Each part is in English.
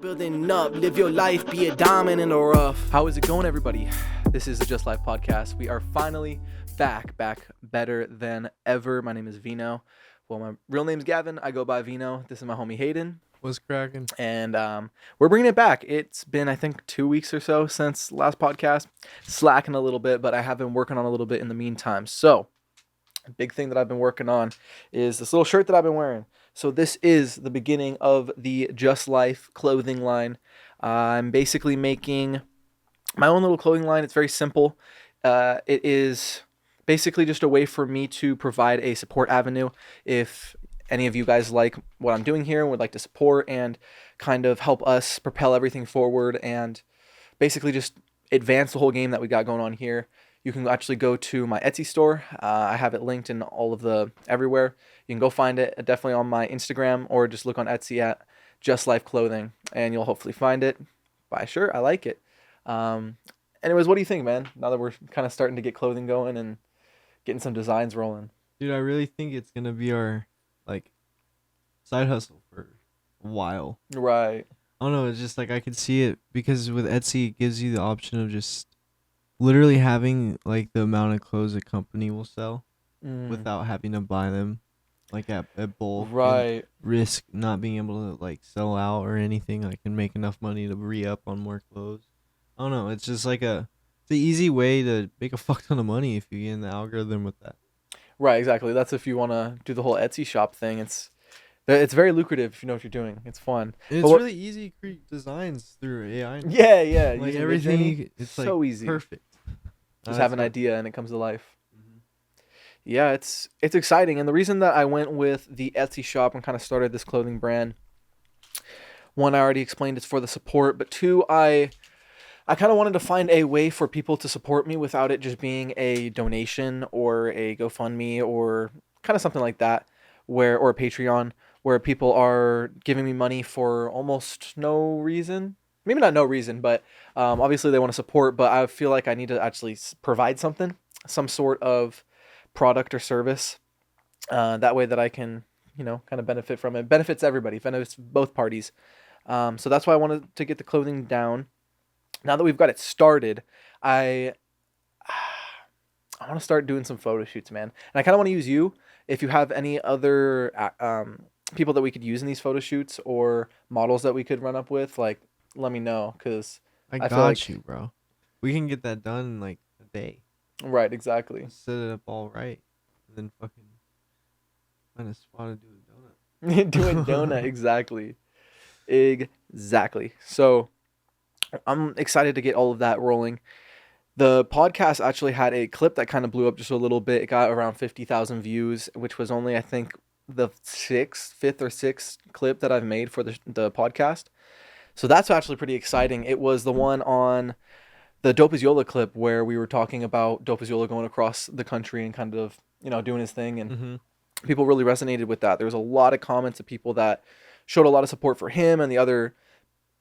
Building up, live your life, be a diamond in the rough. How is it going, everybody? This is the Just Life podcast. We are finally back better than ever. My name is Vino. Well, my real name's Gavin. I go by Vino. This is my homie Hayden. What's cracking? And we're bringing it back. It's been, I think, 2 weeks or so since last podcast. Slacking a little bit, but I have been working on a little bit in the meantime. So, a big thing that I've been working on is this little shirt that I've been wearing. So this is the beginning of the Just Life clothing line. I'm basically making my own little clothing line. It's very simple. It is basically just a way for me to provide a support avenue. If any of you guys like what I'm doing here and would like to support and kind of help us propel everything forward and basically just advance the whole game that we got going on here, you can actually go to my Etsy store. I have it linked in all of the everywhere. You can go find it definitely on my Instagram or just look on Etsy at Just Life Clothing and you'll hopefully find it. Buy a shirt. I like it. Anyways, what do you think, man? Now that we're kind of starting to get clothing going and getting some designs rolling. Dude, I really think it's going to be our, side hustle for a while. Right. I don't know. It's just, I could see it because with Etsy, it gives you the option of just literally having, the amount of clothes a company will sell without having to buy them, at bulk. Right. Risk not being able to, sell out or anything. I can make enough money to re-up on more clothes. I don't know. It's just, it's an easy way to make a fuck ton of money if you get in the algorithm with that. Right, exactly. That's if you want to do the whole Etsy shop thing. It's very lucrative if you know what you're doing. It's fun. And it's really easy to create designs through AI. Yeah. Using everything, it's so easy. Perfect. Just have an idea and it comes to life. Mm-hmm. Yeah, it's exciting. And the reason that I went with the Etsy shop and kind of started this clothing brand, one, I already explained it's for the support, but two, I kind of wanted to find a way for people to support me without it just being a donation or a GoFundMe or kind of something like that, or a Patreon, where people are giving me money for almost no reason. Maybe not no reason, but obviously they want to support, but I feel like I need to actually provide something, some sort of product or service, that way that I can, kind of benefit from it. Benefits everybody, benefits both parties. So that's why I wanted to get the clothing down. Now that we've got it started, I want to start doing some photo shoots, man. And I kind of want to use you. If you have any other people that we could use in these photo shoots or models that we could run up with, let me know, because I got you, bro. We can get that done in a day. Right, exactly. Let's set it up all right, and then fucking find a spot to do a donut. Do a donut, exactly. So I'm excited to get all of that rolling. The podcast actually had a clip that kind of blew up just a little bit. It got around 50,000 views, which was only, I think, the fifth or sixth clip that I've made for the podcast. So that's actually pretty exciting. It was the one on the Dope as Yola clip where we were talking about Dope as Yola going across the country and kind of, doing his thing. And people really resonated with that. There was a lot of comments of people that showed a lot of support for him and the other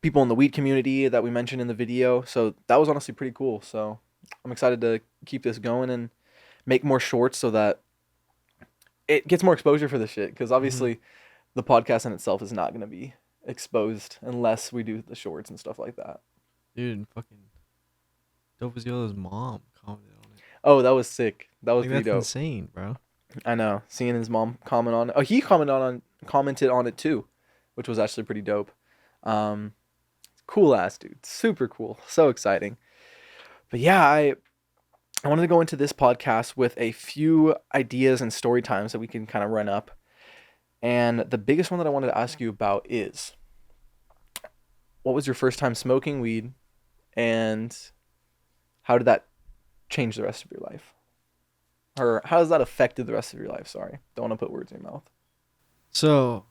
people in the weed community that we mentioned in the video. So that was honestly pretty cool. So I'm excited to keep this going and make more shorts so that it gets more exposure for this shit. Because obviously the podcast in itself is not going to be exposed unless we do the shorts and stuff like that. Dude, fucking Dope as Yola's mom commented on it. Oh, that was sick. That was pretty that's dope. Insane, bro. I know. Seeing his mom comment on it. Oh, he commented on it too, which was actually pretty dope. Cool ass dude. Super cool. So exciting. But yeah, I wanted to go into this podcast with a few ideas and story times that we can kind of run up. And the biggest one that I wanted to ask you about is, what was your first time smoking weed and how did that change the rest of your life? Or how has that affected the rest of your life? Sorry. Don't want to put words in your mouth. So,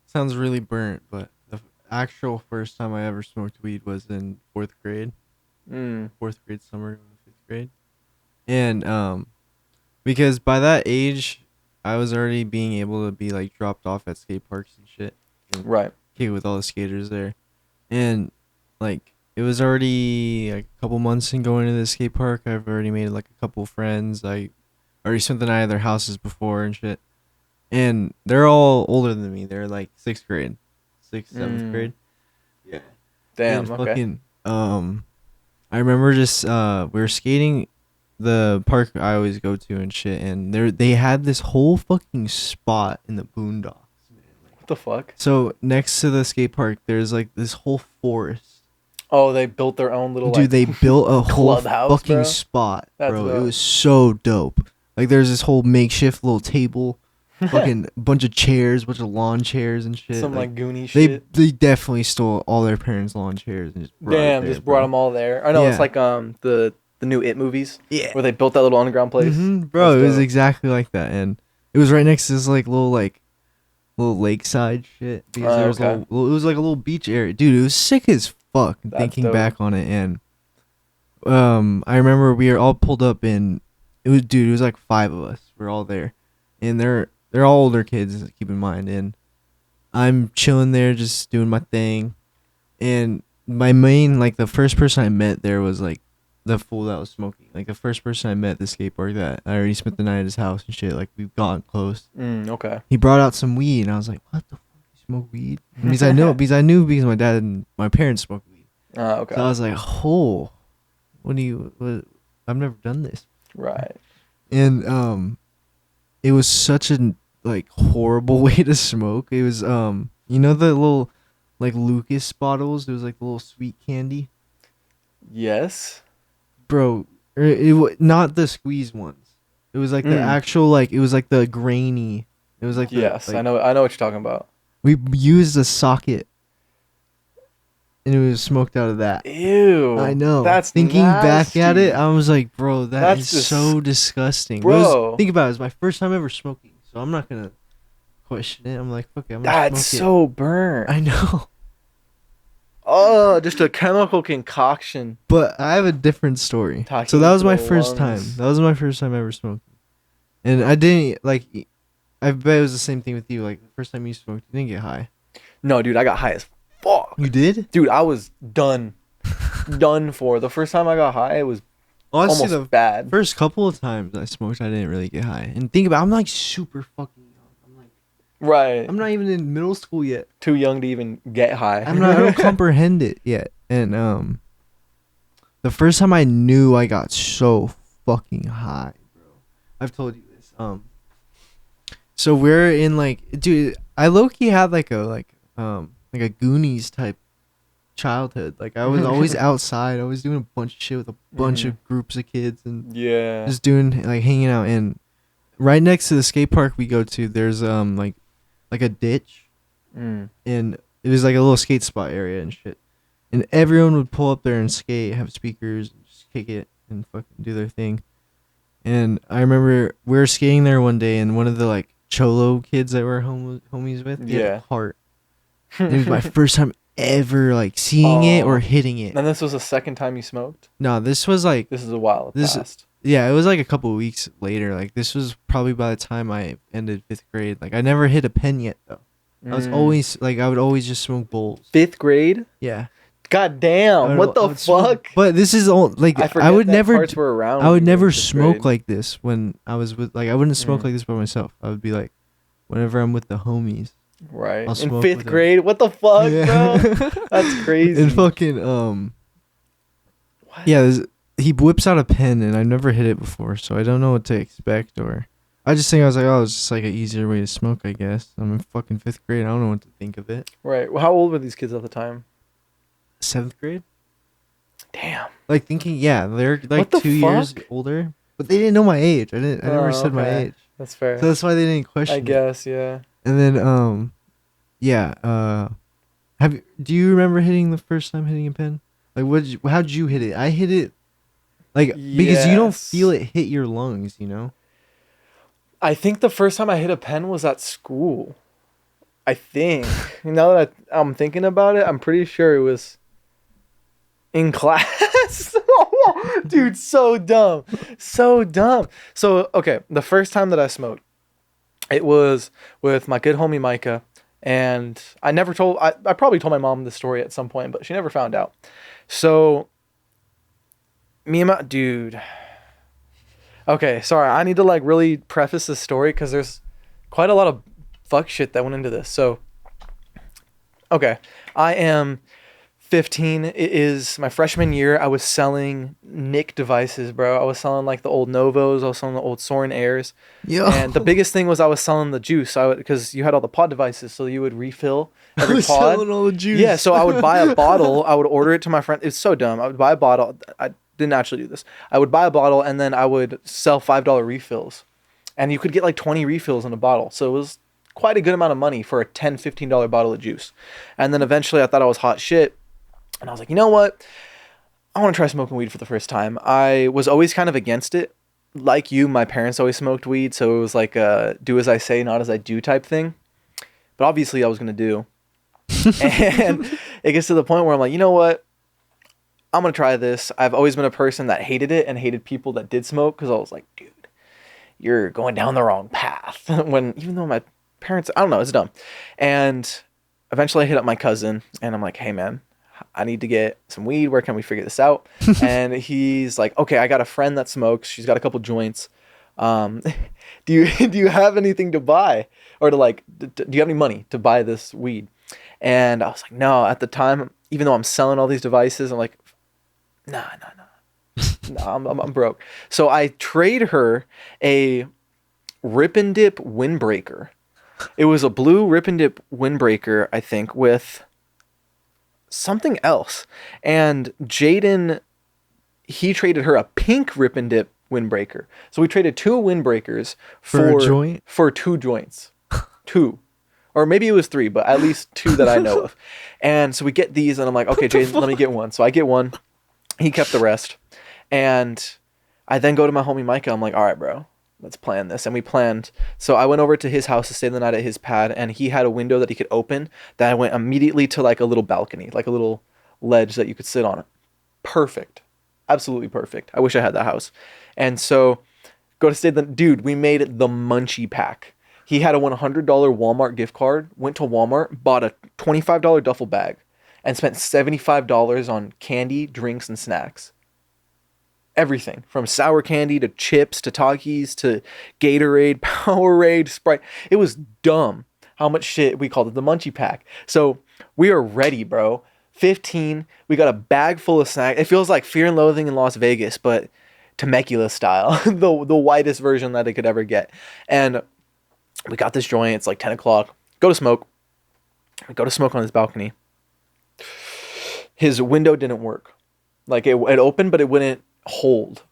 sounds really burnt, but the actual first time I ever smoked weed was in 4th grade. 4th grade summer, 5th grade. And because by that age, I was already being able to be dropped off at skate parks and shit. And right. Okay, with all the skaters there. And it was already a couple months in going to the skate park. I've already made a couple friends. I already spent the night at their houses before and shit. And they're all older than me. They're 6th grade. 6th, 7th grade. Damn. And Okay. fucking, I remember just we were skating the park I always go to and shit, and they had this whole fucking spot in the boondocks. What the fuck? So next to the skate park, there's like this whole forest. Oh, they built their own little Dude, like they built a whole clubhouse, fucking bro. spot, That's bro. It dope. was so dope. Like there's this whole makeshift little table, fucking bunch of chairs, bunch of lawn chairs and shit. some like Goonie they shit. they definitely stole all their parents' lawn chairs and just brought it Damn, there, just brought bro. them all there. I know it's Yeah. like the new It movies. Yeah. Where they built that little underground place. Bro, That's it was dope. exactly like that, and it was right next to this little lakeside shit because there was okay. it was like a little beach area, dude. It was sick as fuck. That's Thinking dope. back on it, and I remember we were all pulled up, and it was like 5 of us. We're all there, and they're all older kids. Keep in mind, and I'm chilling there, just doing my thing, and my main like the first person I met there was like the fool that was smoking. Like the first person I met at the skate park that I already spent the night at his house and shit. Like we've gotten close. Okay. He brought out some weed, and I was like, "What the fuck? You smoke weed?" Because I knew because my dad and my parents smoked weed. Okay. So I was like, "Oh, I've never done this." Right. And it was such a like horrible way to smoke. It was you know the little like Lucas bottles. There was like the little sweet candy, Yes. bro. Not the squeeze ones. It was like the actual like it was like the grainy. It was like the, Yes, like, I know what you're talking about. We used a socket, and it was smoked out of that. Ew. I know. That's thinking back at it, nasty. I was like, bro, That's is so disgusting. Bro. Think about it. It was my first time ever smoking, so I'm not gonna question it. I'm like, fuck it, I'm gonna That's smoke so burnt. it. I know, Oh, just a chemical concoction. but I have a different story. Talking So that was my to the first time. lungs. That was my first time ever smoking, and I didn't like. I bet it was the same thing with you. Like the first time you smoked, you didn't get high. No, dude, I got high as fuck. You did? Dude, I was done. Done for. The first time I got high, it was Honestly, almost bad. first couple of times I smoked, I didn't really get high. And think about it, I'm like super fucking young. Right. I'm not even in middle school yet. Too young to even get high. I don't comprehend it yet. And the first time I knew I got so fucking high, bro. I've told you this. So we're in like, dude, I low key had like a Goonies type childhood. Like I was always outside. I was doing a bunch of shit with a bunch of groups of kids and Yeah. just doing like hanging out. And right next to the skate park we go to, there's like a ditch, and it was like a little skate spot area and shit. And everyone would pull up there and skate, have speakers, and just kick it and fucking do their thing. And I remember we were skating there one day, and one of the like cholo kids that we're homies with, he had Yeah. a cart. And it was my first time ever like seeing it or hitting it. And this was the second time you smoked? No, this was like This is a while past. yeah, it was like a couple of weeks later. Like this was probably by the time I ended 5th grade. Like I never hit a pen yet though. I was always like I would always just smoke bowls. 5th grade? Yeah. God damn. What the fuck? But this is all like I forget I would that never carts were around I when would you were in never 5th smoke grade. like this when I was with like I wouldn't smoke like this by myself. I would be like whenever I'm with the homies. Right. I'll In smoke 5th with them. grade? What the fuck, Yeah. bro? That's crazy. And fucking What? yeah, he whips out a pen and I've never hit it before, so I don't know what to expect. Or I just think I was like, oh, it's just like an easier way to smoke, I guess. I'm in fucking 5th grade. I don't know what to think of it. Right. Well, how old were these kids at the time? 7th grade? Damn. Like thinking, yeah, they're like What the 2 years fuck? older, but they didn't know my age. I never said my okay. age, That's fair. so that's why they didn't question. I it. guess, yeah. And then yeah, do you remember hitting the first time hitting a pen? Like how'd you hit it? I hit it like because you don't Yes. feel it hit your lungs, you know? I think the first time I hit a pen was at school. I think. Now that I'm thinking about it, I'm pretty sure it was in class. Dude, so dumb. So dumb. So, okay, the first time that I smoked, it was with my good homie Micah. And I probably told my mom this story at some point, but she never found out. So, me and my dude. Okay, sorry. I need to like really preface this story because there's quite a lot of fuck shit that went into this. So, okay, I am 15. It is my freshman year. I was selling Nick devices, bro. I was selling like the old Novos. I was selling the old Soren Airs. Yo. And the biggest thing was I was selling the juice. Because you had all the pod devices, so you would refill every I was pod. selling all the juice. Yeah, so I would buy a bottle. I would order it to my friend. It's so dumb. I would buy a bottle. I didn't actually do this. I would buy a bottle and then I would sell $5 refills. And you could get like 20 refills in a bottle. So it was quite a good amount of money for a $10, $15 bottle of juice. And then eventually I thought I was hot shit. And I was like, you know what? I want to try smoking weed for the first time. I was always kind of against it. Like you, my parents always smoked weed. So it was like a do as I say, not as I do type thing. But obviously I was going to do. And it gets to the point where I'm like, you know what? I'm going to try this. I've always been a person that hated it and hated people that did smoke. Because I was like, dude, you're going down the wrong path. Even though my parents, I don't know, it's dumb. And eventually I hit up my cousin and I'm like, hey man, I need to get some weed. Where can we figure this out? And he's like, okay, I got a friend that smokes. She's got a couple joints. Do you have anything to buy? Or to like, do you have any money to buy this weed? And I was like, no, at the time, even though I'm selling all these devices, I'm like, nah. No, I'm broke. So I trade her a Rip and Dip windbreaker. It was a blue Rip and Dip windbreaker, I think, with something else. And Jaden, he traded her a pink Rip and Dip windbreaker. So we traded 2 windbreakers For a joint? For 2 joints. 2. Or maybe it was 3, but at least 2 that I know of. And so we get these and I'm like, okay, Jaden, let me get one. So I get one. He kept the rest. And I then go to my homie Micah. I'm like, all right, bro, let's plan this. And we planned. So I went over to his house to stay the night at his pad. And he had a window that he could open that I went immediately to like a little balcony, like a little ledge that you could sit on. Perfect. Absolutely perfect. I wish I had that house. And so go to stay dude, we made it the munchie pack. He had a $100 Walmart gift card, went to Walmart, bought a $25 duffel bag, and spent $75 on candy, drinks, and snacks. Everything from sour candy to chips to Takis to Gatorade, Powerade, Sprite. It was dumb how much shit we called it the munchie pack. So we are ready, bro. 15. We got a bag full of snacks. It feels like Fear and Loathing in Las Vegas, but Temecula style, the whitest version that it could ever get. And we got this joint. It's like 10 o'clock. Go to smoke. We go to smoke on his balcony. His window didn't work. Like it opened, but it wouldn't hold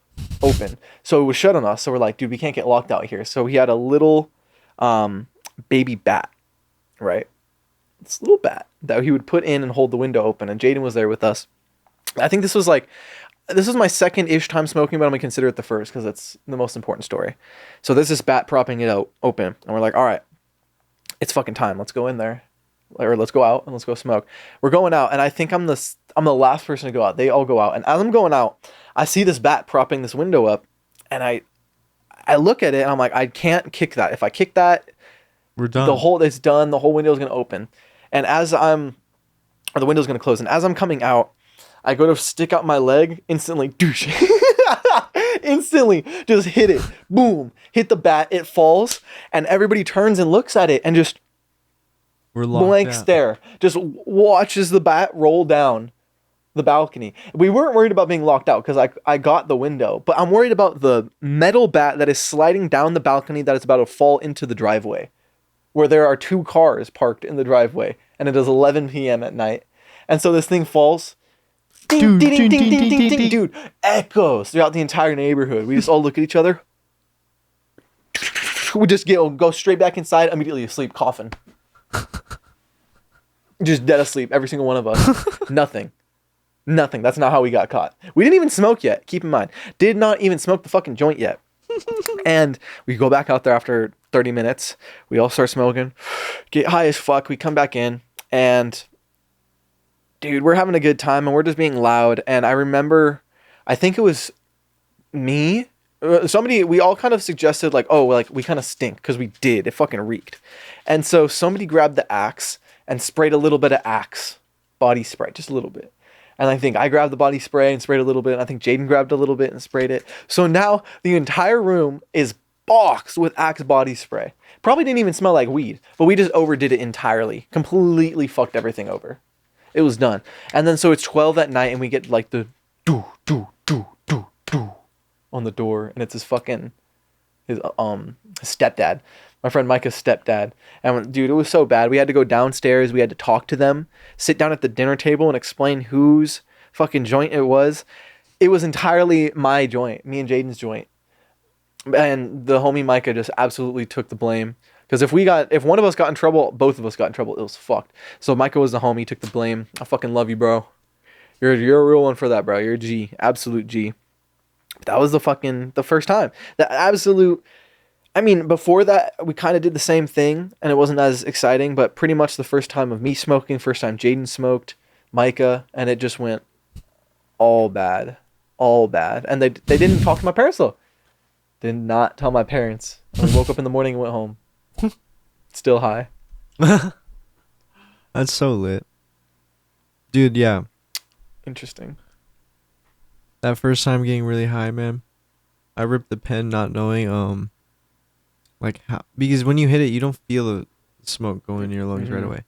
open. So it was shut on us. So we're like, dude, we can't get locked out here. So he had a little baby bat, right? This little bat that he would put in and hold the window open. And Jaden was there with us. I think this was my second-ish time smoking, but I'm going to consider it the first because it's the most important story. So there's this bat propping it out open. And we're like, all right, it's fucking time. Let's go in there. Or let's go out and let's go smoke. We're going out, and I think I'm the last person to go out. They all go out. And as I'm going out, I see this bat propping this window up, and I look at it, and I'm like, I can't kick that. If I kick that, we're done. It's done. The whole window is going to open. And the window's going to close. And as I'm coming out, I go to stick out my leg, instantly, douche. Instantly, just hit it. Boom. Hit the bat. It falls, and everybody turns and looks at it, and just blank stare. Just watches the bat roll down the balcony. We weren't worried about being locked out because I got the window, but I'm worried about the metal bat that is sliding down the balcony that is about to fall into the driveway, where there are 2 cars parked in the driveway, and it is 11 p.m. at night. And so this thing falls. Ding, ding, ding, ding, ding, ding, ding, dude. Echoes throughout the entire neighborhood. We just all look at each other. We just go straight back inside, immediately asleep, coughing. Just dead asleep, every single one of us. Nothing. That's not how we got caught. We didn't even smoke yet, keep in mind. Did not even smoke the fucking joint yet. And we go back out there after 30 minutes. We all start smoking. Get high as fuck. We come back in. And, dude, we're having a good time. And we're just being loud. And I remember, I think it was me. We all kind of suggested, like, oh, like, we kind of stink. Because we did. It fucking reeked. And so somebody grabbed the Axe and sprayed a little bit of Axe body spray. Just a little bit. And I think I grabbed the body spray and sprayed a little bit. And I think Jaden grabbed a little bit and sprayed it. So now the entire room is boxed with Axe body spray. Probably didn't even smell like weed. But we just overdid it entirely. Completely fucked everything over. It was done. And then so it's 12 at night and we get like the do do do do do on the door, and it's his stepdad. My friend Micah's stepdad. And dude, it was so bad. We had to go downstairs, we had to talk to them, sit down at the dinner table and explain whose fucking joint it was. It was entirely my joint, me and Jaden's joint. And the homie Micah just absolutely took the blame. Because if one of us got in trouble, both of us got in trouble. It was fucked. So Micah was the homie, took the blame. I fucking love you, bro. You're a real one for that, bro. You're a G, absolute G. But that was the first time. The absolute. I mean, before that, we kind of did the same thing, and it wasn't as exciting. But pretty much the first time of me smoking, first time Jaden smoked, Micah, and it just went all bad, And they didn't talk to my parents though. Did not tell my parents. And we woke up in the morning and went home. Still high. That's so lit. Dude, yeah. Interesting. That first time getting really high, man. I ripped the pen not knowing like how, because when you hit it you don't feel the smoke going in your lungs right away.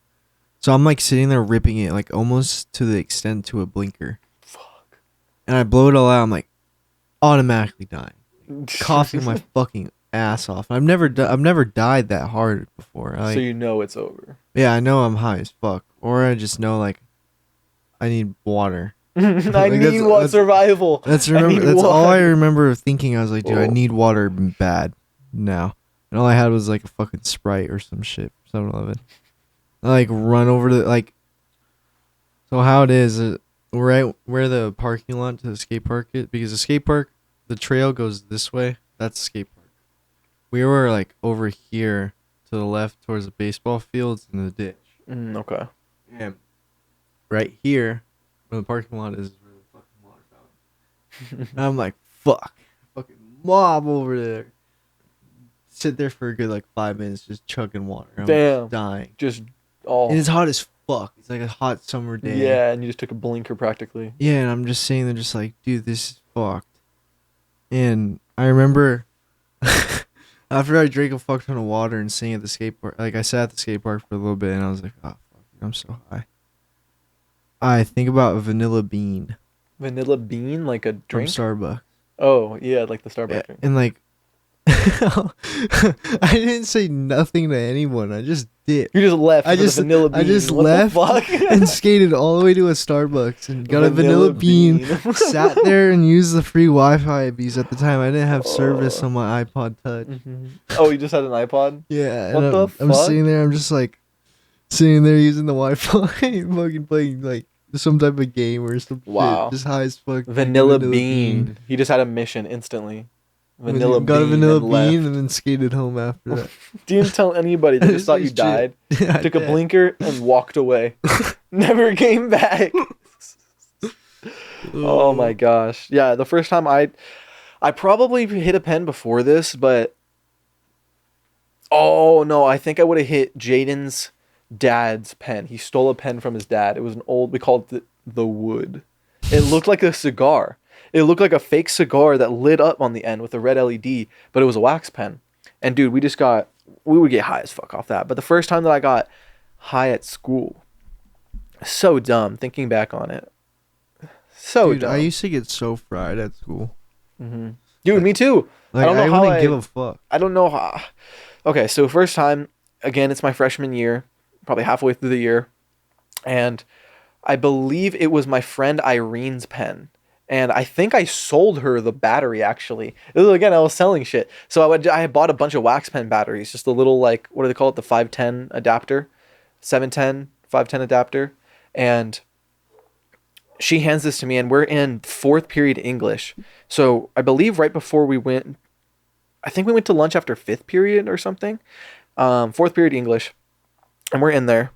So I'm like sitting there ripping it like almost to the extent to a blinker. Fuck. And I blow it all out, I'm like automatically dying. Coughing my fucking ass off. I've never died that hard before. Like, so you know it's over. Yeah, I know I'm high as fuck, or I just know like I need water. I need what survival. That's all I remember thinking. I was like, dude, I need water bad now. And all I had was like a fucking Sprite or some shit. 7-Eleven. I like run over to like. So how it is, right where the parking lot to the skate park is, because the skate park, the trail goes this way. That's the skate park. We were like over here to the left towards the baseball fields and the ditch. Okay. And right here, where the parking lot is, where the fucking water fountain. And I'm like, fuck, fucking mob over there. Sit there for a good like 5 minutes, just chugging water. I'm Damn. Dying. Just all. And it's hot as fuck. It's like a hot summer day. Yeah, and you just took a blinker practically. Yeah, and I'm just sitting there, just like, dude, this is fucked. And I remember after I drank a fuck ton of water and sitting at the skate park, like I sat at the skate park for a little bit, and I was like, oh fuck, I'm so high. I think about Vanilla Bean. Vanilla Bean, like a drink? From Starbucks. Oh, yeah, like the Starbucks drink. And like, I didn't say nothing to anyone. I just did. You just left. I just vanilla bean. I just what left the fuck? and skated all the way to a Starbucks and got a vanilla bean. Sat there and used the free Wi-Fi because at the time I didn't have service on my iPod Touch. Mm-hmm. Oh, you just had an iPod? Yeah. What the fuck? I'm sitting there. I'm just like sitting there using the Wi-Fi, fucking playing like some type of game or some shit. Just high as fuck. Vanilla bean. He just had a mission instantly. Vanilla got bean. A vanilla and bean left. and then skated home after that. Didn't tell anybody. They just thought you died. Yeah, took a blinker and walked away. Never came back. Oh my gosh. Yeah, the first time I probably hit a pen before this, but oh no, I think I would have hit Jaden's dad's pen. He stole a pen from his dad. It was an old, we called it the Wood. It looked like a cigar. It looked like a fake cigar that lit up on the end with a red LED, but it was a wax pen. And dude, we would get high as fuck off that. But the first time that I got high at school, so dumb thinking back on it. So dude, dumb. I used to get so fried at school. Mm-hmm. Dude, me too. Like, I don't know how wouldn't give a fuck. I don't know how. Okay, so first time, again, it's my freshman year, probably halfway through the year. And I believe it was my friend Irene's pen. And I think I sold her the battery, actually. Again, I was selling shit. So I had bought a bunch of wax pen batteries. Just a little, like, what do they call it? The 510 adapter. 710, 510 adapter. And she hands this to me, and we're in 4th period English. So I believe right before we went, I think we went to lunch after 5th period or something. 4th period English. And we're in there.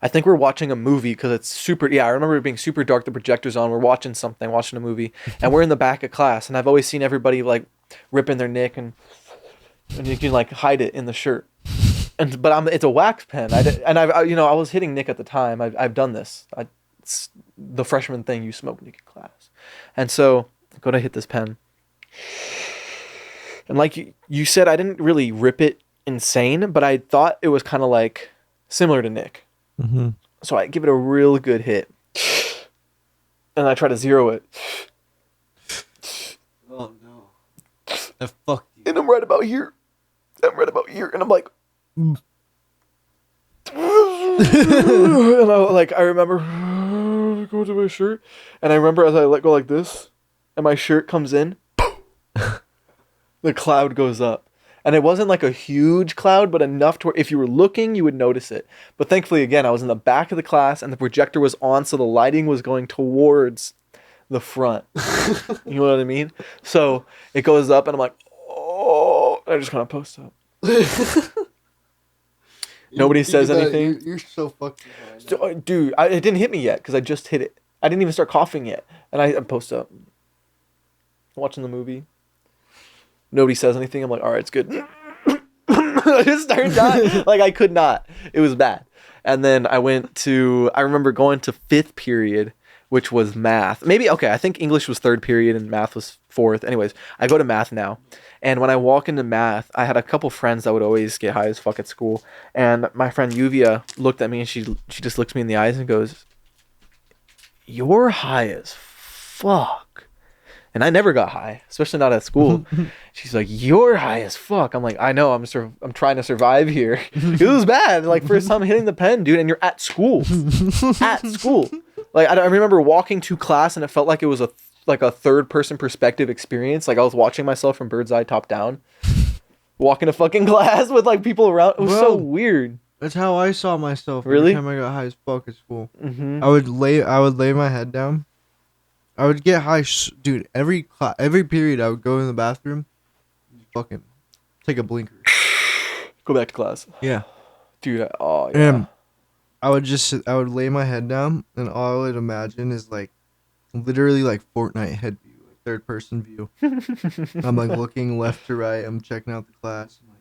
I think we're watching a movie because it's super... Yeah, I remember it being super dark. The projector's on. We're watching a movie. And we're in the back of class. And I've always seen everybody, like, ripping their nick. And you can, like, hide it in the shirt. But it's a wax pen. I was hitting Nick at the time. I've done this. It's the freshman thing you smoke when you get class. And so I go to hit this pen. And like you said, I didn't really rip it insane. But I thought it was kind of, like, similar to Nick. Mm-hmm. So I give it a real good hit. And I try to zero it. Oh no. That fucked you. And I'm right about here. And I'm like... and I remember go to my shirt. And I remember as I let go like this, and my shirt comes in, the cloud goes up. And it wasn't like a huge cloud, but enough to where if you were looking, you would notice it. But thankfully, again, I was in the back of the class and the projector was on, so the lighting was going towards the front. You know what I mean? So it goes up and I'm like, oh, I just kind of post up. Nobody says anything. You're so fucking high now. Dude, it didn't hit me yet because I just hit it. I didn't even start coughing yet. And I post up. Watching the movie. Nobody says anything. I'm like, all right, it's good. I just started dying. Like, I could not. It was bad. And then I remember going to 5th period, which was math. Maybe, okay, I think English was 3rd period and math was 4th. Anyways, I go to math now. And when I walk into math, I had a couple friends that would always get high as fuck at school. And my friend Yuvia looked at me and she just looked me in the eyes and goes, "You're high as fuck." And I never got high, especially not at school. She's like, "You're high as fuck." I'm like, "I know, I'm trying to survive here." It was bad. Like, first time hitting the pen, dude, and you're at school. At school. Like, I remember walking to class and it felt like it was a third person perspective experience. Like I was watching myself from bird's eye top down. Walking to fucking class with like people around. It was so weird. That's how I saw myself Really? every time I got high as fuck at school. Mm-hmm. I would lay my head down. I would get high, dude. Every period, I would go in the bathroom, fucking take a blinker. Go back to class. Yeah, Dude, oh yeah. and I would lay my head down, and all I would imagine is like, literally like Fortnite head view, like third person view. I'm like looking left to right. I'm checking out the class. I'm like,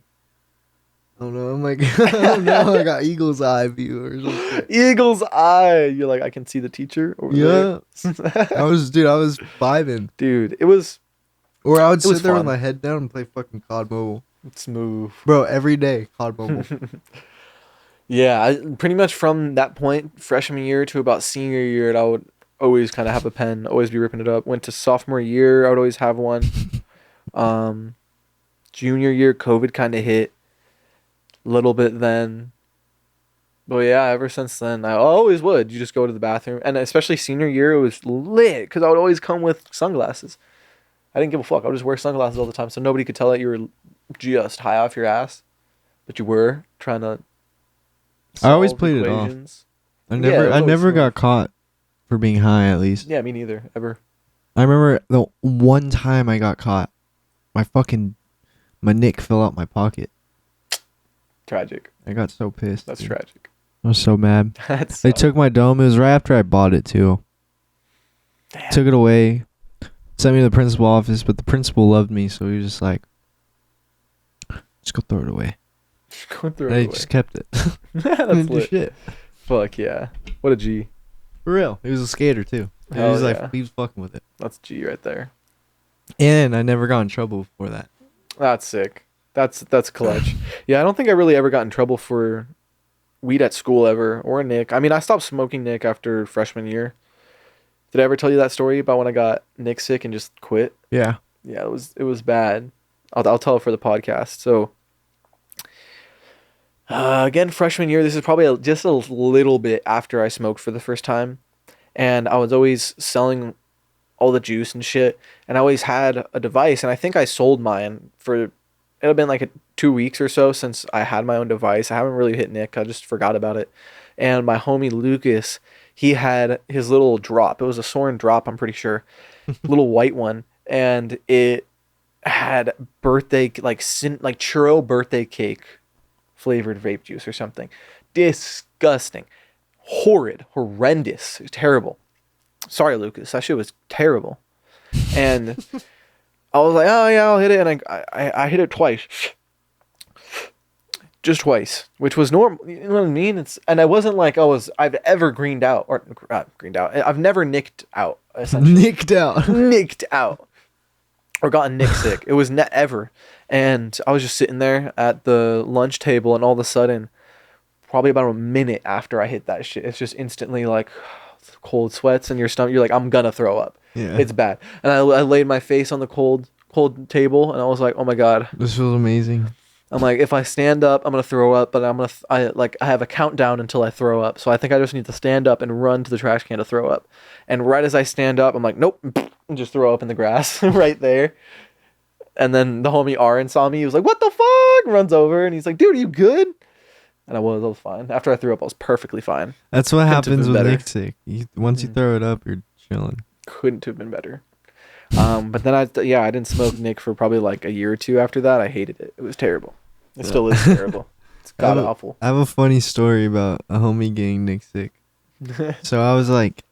oh no, I'm like, oh no, I got eagle's eye view or something. Eagle's eye. You're like, I can see the teacher over there. I was vibing. Dude, it was Or I would sit there fun. with my head down and play fucking COD Mobile. smooth. Bro, every day, COD Mobile. Yeah, pretty much from that point, freshman year to about senior year, I would always kind of have a pen, always be ripping it up. Went to sophomore year, I would always have one. Junior year, COVID kind of hit a little bit then. But yeah, ever since then, I always would. You just go to the bathroom. And especially senior year, it was lit because I would always come with sunglasses. I didn't give a fuck. I would just wear sunglasses all the time so nobody could tell that you were just high off your ass. But you were trying to I always solve played it equations. off. Yeah, it was I always never smooth. got caught for being high, at least. Yeah, me neither. Ever. I remember the one time I got caught, my nick fell out my pocket. Tragic. I got so pissed. That's dude. tragic. I was so mad. That's They took my dome. It was right after I bought it, too. Damn. Took it away. Sent me to the principal office, but the principal loved me, so he was just like, just go throw it away. Going through And I it. just kept it. That's Didn't do lit. shit. Fuck yeah. What a G. For real. He was a skater, too. And he Hell was yeah. like, he was fucking with it. That's G right there. And I never got in trouble for that. That's sick. That's clutch. Yeah, I don't think I really ever got in trouble for weed at school ever, or Nick. I mean, I stopped smoking Nick after freshman year. Did I ever tell you that story about when I got Nick sick and just quit? Yeah. Yeah, it was bad. I'll tell it for the podcast. So again, freshman year, this is probably just a little bit after I smoked for the first time, and I was always selling all the juice and shit, and I always had a device, and I think I sold mine for, it had been like 2 weeks or so since I had my own device. I haven't really hit Nick. I just forgot about it. And my homie Lucas, he had his little drop. It was a Soren drop, I'm pretty sure. Little white one. And it had birthday, like churro birthday cake flavored vape juice or something. Disgusting. Horrid. Horrendous. Terrible. Sorry, Lucas. That shit was terrible. And I was like, oh yeah, I'll hit it. And I hit it twice. Just twice, which was normal. You know what I mean? And I wasn't like I've ever greened out or greened out. I've never nicked out. Essentially. Nicked out. Nicked out. Or gotten Nick sick. It was ever. And I was just sitting there at the lunch table, and all of a sudden, probably about a minute after I hit that shit, it's just instantly like cold sweats in your stomach. You're like, I'm gonna throw up. Yeah. It's bad. And I laid my face on the cold table, and I was like, oh my God. This feels amazing. I'm like, if I stand up, I'm gonna throw up, but I have a countdown until I throw up. So I think I just need to stand up and run to the trash can to throw up. And right as I stand up, I'm like, nope, and just throw up in the grass right there. And then the homie Aaron saw me. He was like, what the fuck? Runs over, and he's like, dude, are you good? And I was fine. After I threw up, I was perfectly fine. That's what Couldn't have happens been with better. Nick sick. Once you throw it up, you're chilling. Couldn't have been better. But then I didn't smoke Nick for probably like a year or two after that. I hated it. It was terrible. It still is terrible. It's god awful. I have a funny story about a homie getting Nick sick. So I was like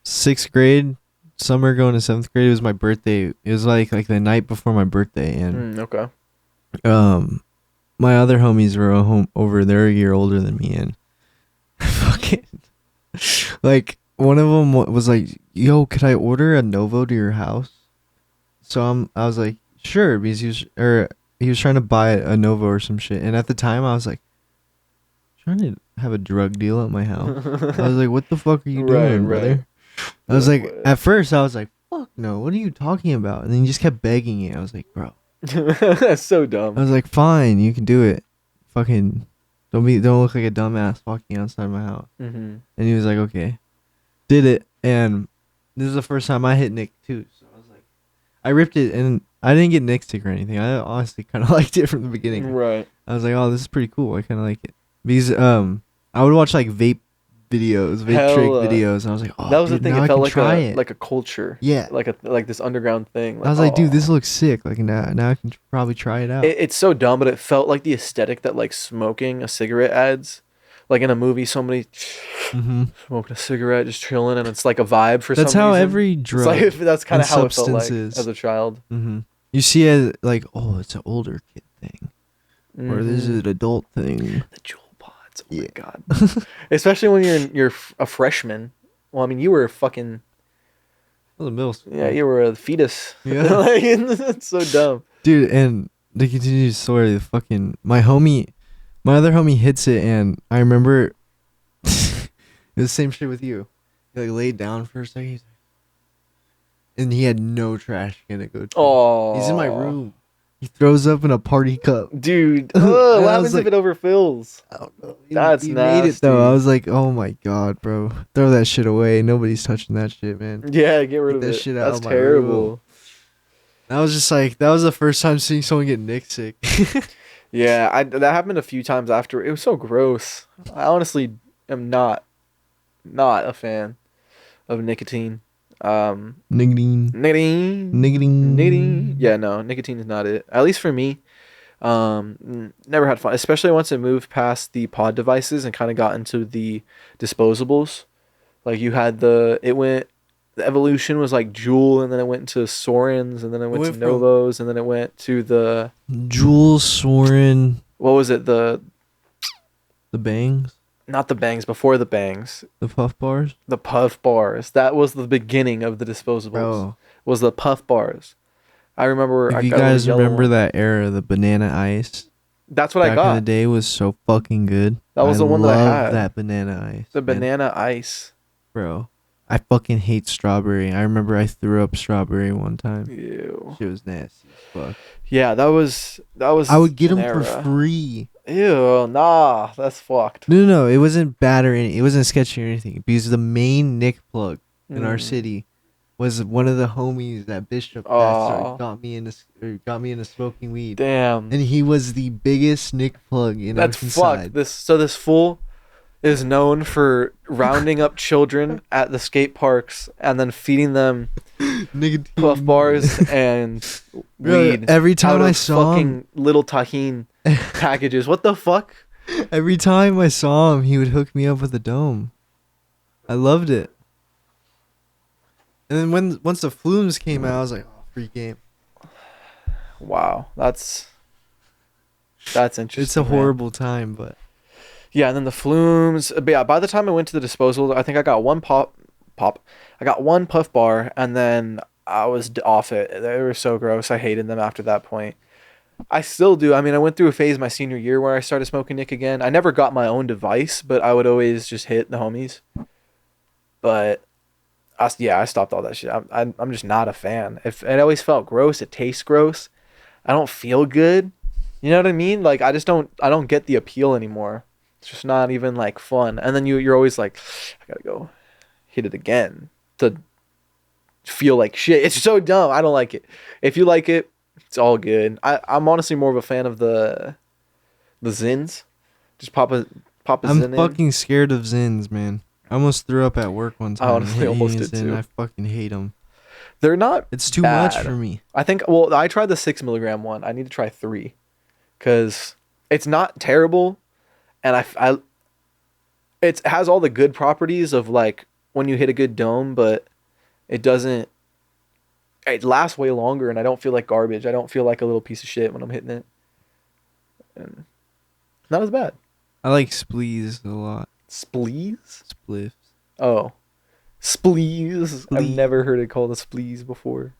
6th grade, summer going to 7th grade. It was my birthday. It was like the night before my birthday, and Okay. my other homies were over. They're a year older than me, and fucking like one of them was like, "Yo, could I order a Novo to your house?" So I was like, "Sure," because he was trying to buy a Novo or some shit, and at the time I was like, trying to have a drug deal at my house. I was like, "What the fuck are you doing, brother?" I was like, at first I was like, "Fuck no, what are you talking about?" And then he just kept begging it. I was like, "Bro." That's so dumb. I was like, fine, you can do it. Fucking don't look like a dumbass walking outside my house. Mm-hmm. And he was like, okay. Did it, and this is the first time I hit Nick too. So I was like, I ripped it, and I didn't get Nick sick or anything. I honestly kind of liked it from the beginning. Right. I was like, oh, this is pretty cool. I kind of like it because I would watch like vape videos, vape trick videos, and I was like, oh, that was dude, the thing. now It I felt can like a culture. Yeah. Like this underground thing. Like, I was like, dude, this looks sick. Like now I can probably try it out. It's so dumb, but it felt like the aesthetic that like smoking a cigarette adds. Like in a movie, somebody smoking a cigarette, just chilling, and it's like a vibe for some reason. That's how every drug. It's like, that's kind of how it felt like substances. as a child. Mm-hmm. You see it like, oh, it's an older kid thing, or this is an adult thing. The jewel pods. Oh my God. Especially when you're a freshman. Well, I mean, you were fucking. The middle school. Yeah, you were a fetus. Yeah. Like, it's so dumb. Dude, and the continued story, my other homie hits it, and I remember it was the same shit with you. He like laid down for a second, and he had no trash can to go to. Oh, he's in my room. He throws up in a party cup. Dude, what happens if it overfills? I don't know. That's he nasty. made it though. I was like, oh my God, bro, throw that shit away. Nobody's touching that shit, man. Yeah, get rid of that it. shit out That's of my terrible. room. I was just like, that was the first time seeing someone get Nick sick. Yeah, that happened a few times after. It was so gross. I honestly am not a fan of nicotine. Nicotine. Yeah, no, nicotine is not it. At least for me. Never had fun, especially once it moved past the pod devices and kind of got into the disposables. Like you had the evolution was like Juul, and then it went to Sorens, and then it went to Novos, and then it went to the Juul, Soren. What was it? The bangs? Not the bangs, before the bangs. The puff bars? The puff bars. That was the beginning of the disposables. Bro. Was the puff bars. I remember. If you guys remember that era, the banana ice. That's what I got. Back in the day was so fucking good. That was the one that I had. That banana ice. The banana ice. Bro, I fucking hate strawberry. I remember I threw up strawberry one time. Ew. Shit was nasty as fuck. Yeah, that was. I would get them for free. Ew, nah, that's fucked. No, it wasn't bad or anything. It wasn't sketchy or anything. Because the main Nick plug in our city was one of the homies that Bishop that got me into smoking weed. Damn. And he was the biggest Nick plug in our side. That's fucked. This fool is known for rounding up children at the skate parks and then feeding them puff bars and weed. Every time I saw him, little tahine packages. What the fuck? Every time I saw him, he would hook me up with a dome. I loved it. And then once the flumes came out, I was like, oh, free game. Wow, that's interesting. It's a horrible time, but yeah. And then the flumes. But yeah, by the time I went to the disposal, I think I got one pop. I got one puff bar, and then I was off it. They were so gross. I hated them after that point. I still do. I mean, I went through a phase my senior year where I started smoking Nick again. I never got my own device, but I would always just hit the homies. But I stopped all that shit. I'm just not a fan. If it always felt gross, it tastes gross. I don't feel good. You know what I mean? Like I don't get the appeal anymore. It's just not even like fun. And then you're always like, I gotta go hit it again to feel like shit. It's so dumb. I don't like it. If you like it, it's all good. I'm honestly more of a fan of the Zins. Just pop a Zin I'm in. fucking scared of Zins, man. I almost threw up at work one time. I honestly almost eating did Zin. too. I fucking hate them. They're not. It's too bad. much for me. I think. Well, I tried the 6 milligram one. I need to try 3, because it's not terrible, and it has all the good properties of like when you hit a good dome, but it doesn't. It lasts way longer, and I don't feel like garbage. I don't feel like a little piece of shit when I'm hitting it, and not as bad. I like splees a lot. Splees? Spliffs. Oh, splees. I've Splee. never heard it called a splees before.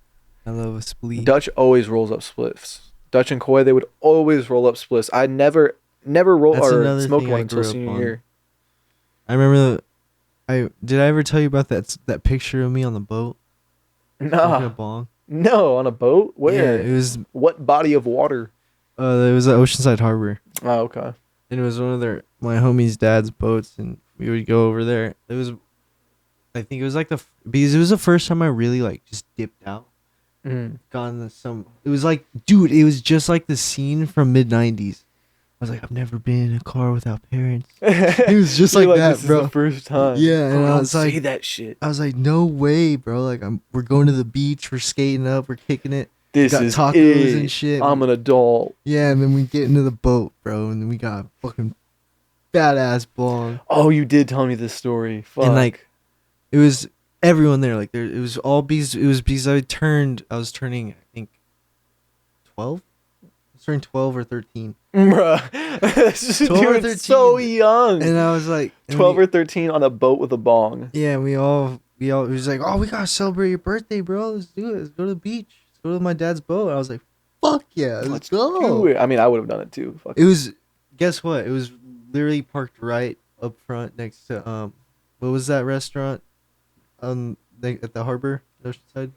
I love a splee. Dutch always rolls up spliffs. Dutch and Coy, they would always roll up spliffs. I never roll That's or another smoked thing one I until grew up senior on. year. I remember did I ever tell you about that picture of me on the boat? Smoking a Nah, bong? no, on a boat. Where? Yeah, it was What body of water? it was at Oceanside Harbor. Oh, okay. And it was one of my homie's dad's boats, and we would go over there. I think it was like because it was the first time I really like just dipped out. Mm. It was like, dude, it was just like the scene from mid-90s. I was like, I've never been in a car without parents. It was just You're like that, this bro. Is the first time. Yeah, and Bro, I don't was like- say that shit. I was like, no way, bro. Like we're going to the beach, we're skating up, we're kicking it. This got is tacos it. and shit. I'm an adult. Yeah, and then we get into the boat, bro, and then we got a fucking badass bong. Oh, you did tell me this story. Fuck. And like it was everyone there, like it was all because I was turning, I think 12? I was turning 12 or 13. bruh, this 12 or dude is so 13. young. And I was like 12 or 13 on a boat with a bong. yeah, we all it was like, oh, we gotta celebrate your birthday, bro. Let's do it. Let's go to the beach. Let's go to my dad's boat. And I was like, fuck yeah, let's go. Do it. I mean, I would have done it too. Fuck. It was, guess what? It was literally parked right up front next to what was that restaurant? At the harbor, Oceanside.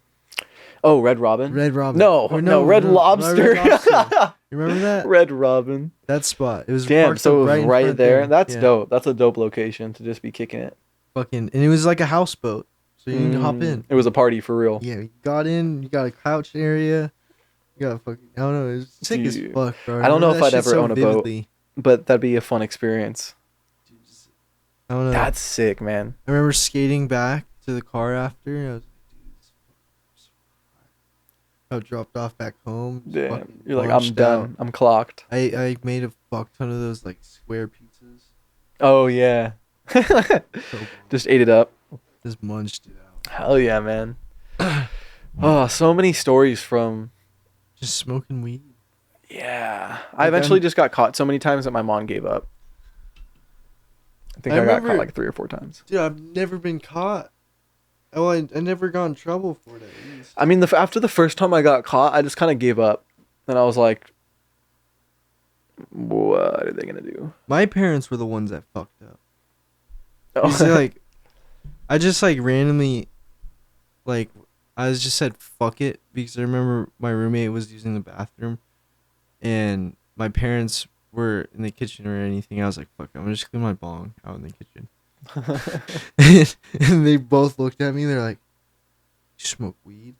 Oh, Red Robin? Red Robin. No, Or no, Red Lobster. Red Lobster. You remember that? Red Robin. That spot. It was Damn, parked so up it was in right front there. That's Yeah. dope. That's a dope location to just be kicking it. Fucking, and it was like a houseboat, so you can hop in. It was a party for real. Yeah, you got in. You got a couch area. You got a fucking. I don't know. It was sick as Dude. fuck, bro. I don't know remember if that I'd shit ever so own a boat. vividly. But that'd be a fun experience. I don't know. That's sick, man. I remember skating back to the car after. And I was like, dude, this I dropped off back home. just Damn. fucking You're like, I'm lunched done. out. I'm clocked. I made a fuck ton of those like square pizzas. Oh, yeah. So bomb. Just ate it up. Just munched it out. Hell yeah, man. Oh, so many stories from. Just smoking weed. Yeah. I Like, eventually just got caught so many times that my mom gave up. I think I I got remember- caught like 3 or 4 times. Dude, I've never been caught. Oh, I never got in trouble for it at least. I mean, after the first time I got caught, I just kind of gave up. And I was like, what are they going to do? My parents were the ones that fucked up. Oh. You see, like, I just like randomly, like, I was just said fuck it because I remember my roommate was using the bathroom, and my parents were in the kitchen or anything. I was like, fuck, I'm gonna just clean my bong out in the kitchen. And they both looked at me. They're like, "You smoke weed?"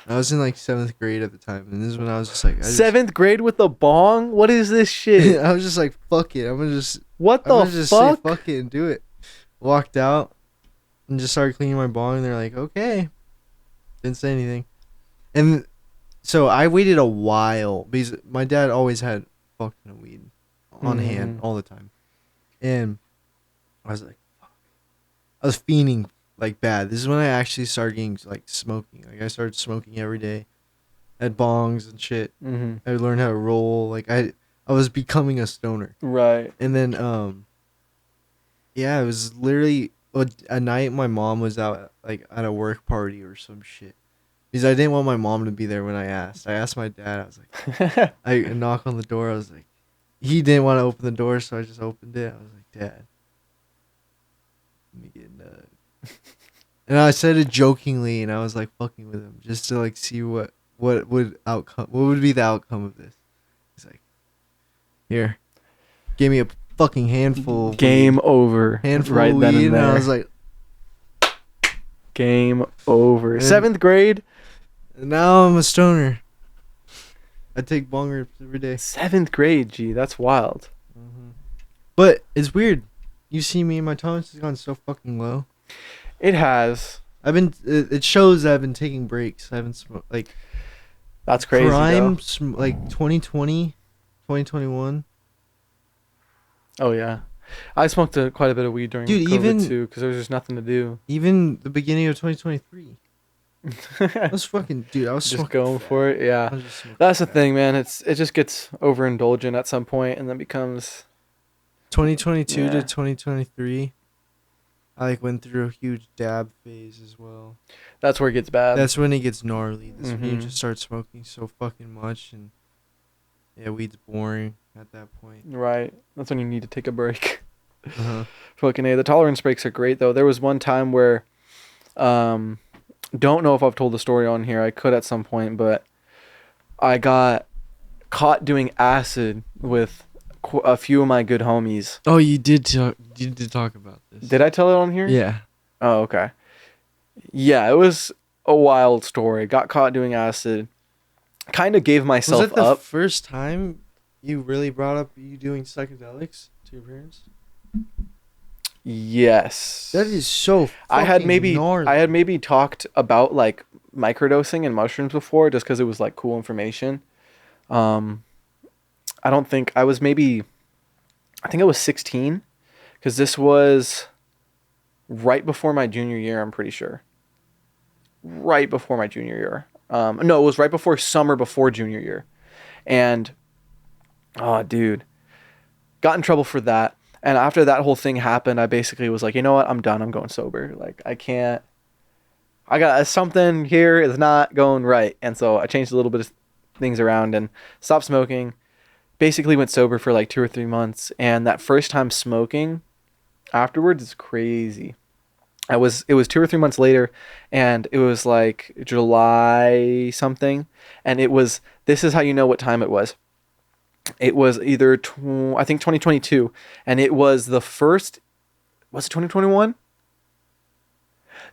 I was in like 7th grade at the time, and this is when I was just like, 7th grade with a bong? What is this shit? I was just like, fuck it. I'm gonna just What the just fuck? say fuck it and do it. Walked out and just started cleaning my bong, and they're like, okay. Didn't say anything. And so I waited a while because my dad always had fuck ton of weed on hand all the time. And I was like, fuck. I was fiending like bad. This is when I actually started getting like smoking. Like I started smoking every day. Had bongs and shit. Mm-hmm. I learned how to roll. Like I was becoming a stoner. Right. And then yeah, it was literally a night my mom was out like at a work party or some shit. Because I didn't want my mom to be there when I asked. I asked my dad. I was like, I knock on the door. I was like, he didn't want to open the door, so I just opened it. I was like, Dad, let me get nut. And I said it jokingly, and I was like fucking with him just to like see what would be the outcome of this. He's like, here, gave me a fucking handful. Of Game weed. over. Handful right of then weed, and there. I was like, Game over. And- 7th grade. now I'm a stoner. I take bong rips every day. 7th grade. Gee, that's wild. But it's weird. You see me, my tolerance has gone so fucking low. It has. It shows that I've been taking breaks. I haven't smoked like That's crazy. prime Though. like 2020, 2021. Oh yeah, I smoked quite a bit of weed during Dude, COVID even- too, because there was just nothing to do. Even the beginning of 2023. I was fucking dude. I was Just smoking going fat. for it. Yeah, I was just smoking that's the fat. thing, man. It just gets overindulgent at some point, and then becomes 2022 Yeah. to 2023. I like went through a huge dab phase as well. that's where it gets bad. That's when it gets gnarly. That's when you Mhm. just start smoking so fucking much, and yeah, weed's boring at that point. Right. That's when you need to take a break. Uh-huh. Fucking A. The tolerance breaks are great though. There was one time where, don't know if I've told the story on here. I could at some point, but I got caught doing acid with a few of my good homies. Oh, you did talk about this. Did I tell it on here? Yeah. Oh, okay. Yeah, it was a wild story. Got caught doing acid. Kind of gave Was myself that the up. first time you really brought up you doing psychedelics to your parents? Yes. That is so I had maybe gnarly. talked about like microdosing and mushrooms before just because it was like cool information. I don't think I was I think I was 16 because this was right before my junior year, I'm pretty sure. Right before my junior year. No, it was right before summer before junior year. And oh, dude, got in trouble for that. And after that whole thing happened, I basically was like, you know what? I'm done. I'm going sober. Like, I got something here is not going right. And so I changed a little bit of things around and stopped smoking. Basically went sober for like 2 or 3 months. And that first time smoking afterwards is crazy. It was 2 or 3 months later, and it was like July something. And this is how you know what time it was. It was either, I think 2022, and it was the first, was it 2021?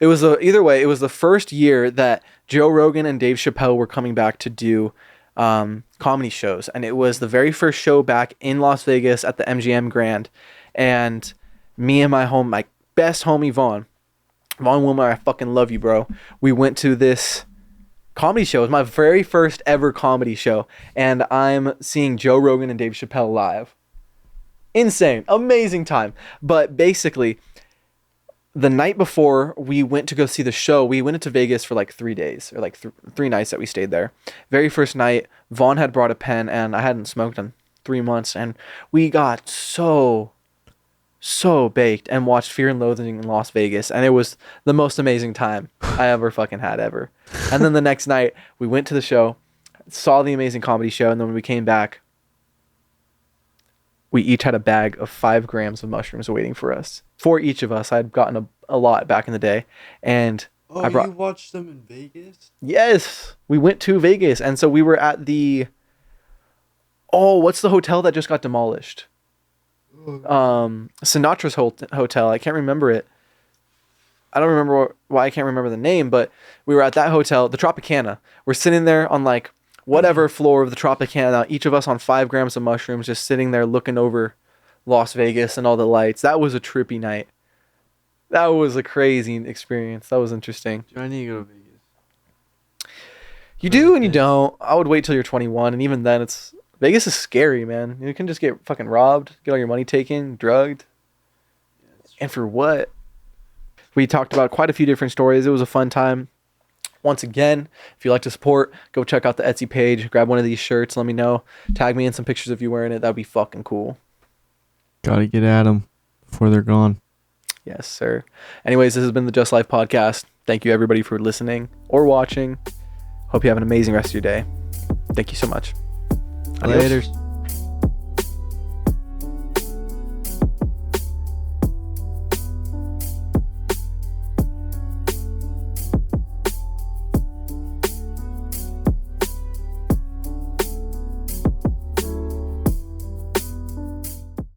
It was either way, it was the first year that Joe Rogan and Dave Chappelle were coming back to do comedy shows. And it was the very first show back in Las Vegas at the MGM Grand. And me and my best homie, Vaughn Wilmer, I fucking love you, bro. We went to this comedy show. It was my very first ever comedy show, and I'm seeing Joe Rogan and Dave Chappelle live. Insane, amazing time. But basically, the night before we went to go see the show, we went into Vegas for like 3 days, or like 3 nights that we stayed there. Very first night, Vaughn had brought a pen, and I hadn't smoked in 3 months, and we got so baked and watched Fear and Loathing in Las Vegas, and it was the most amazing time I ever fucking had ever. And then the next night we went to the show, saw the amazing comedy show, and then when we came back, we each had a bag of 5 grams of mushrooms waiting for us. For each of us. I'd gotten a lot back in the day, and Oh, you watched them in Vegas? yes, we went to Vegas, and so we were at what's the hotel that just got demolished? Sinatra's hotel. I can't remember it. I don't remember why I can't remember the name, but we were at that hotel, the Tropicana. We're sitting there on like whatever floor of the Tropicana, each of us on 5 grams of mushrooms, just sitting there looking over Las Vegas and all the lights. That was a trippy night. That was a crazy experience. That was interesting. I need to go to Vegas. You do and you don't. I would wait till you're 21, and even then Vegas is scary, man. You can just get fucking robbed, get all your money taken, drugged. And for what? We talked about quite a few different stories. It was a fun time. Once again, if you like to support, go check out the Etsy page. Grab one of these shirts. Let me know. Tag me in some pictures of you wearing it. That'd be fucking cool. Gotta get at them before they're gone. Yes, sir. Anyways, this has been the Just Life Podcast. Thank you, everybody, for listening or watching. Hope you have an amazing rest of your day. Thank you so much. Adios. Laters.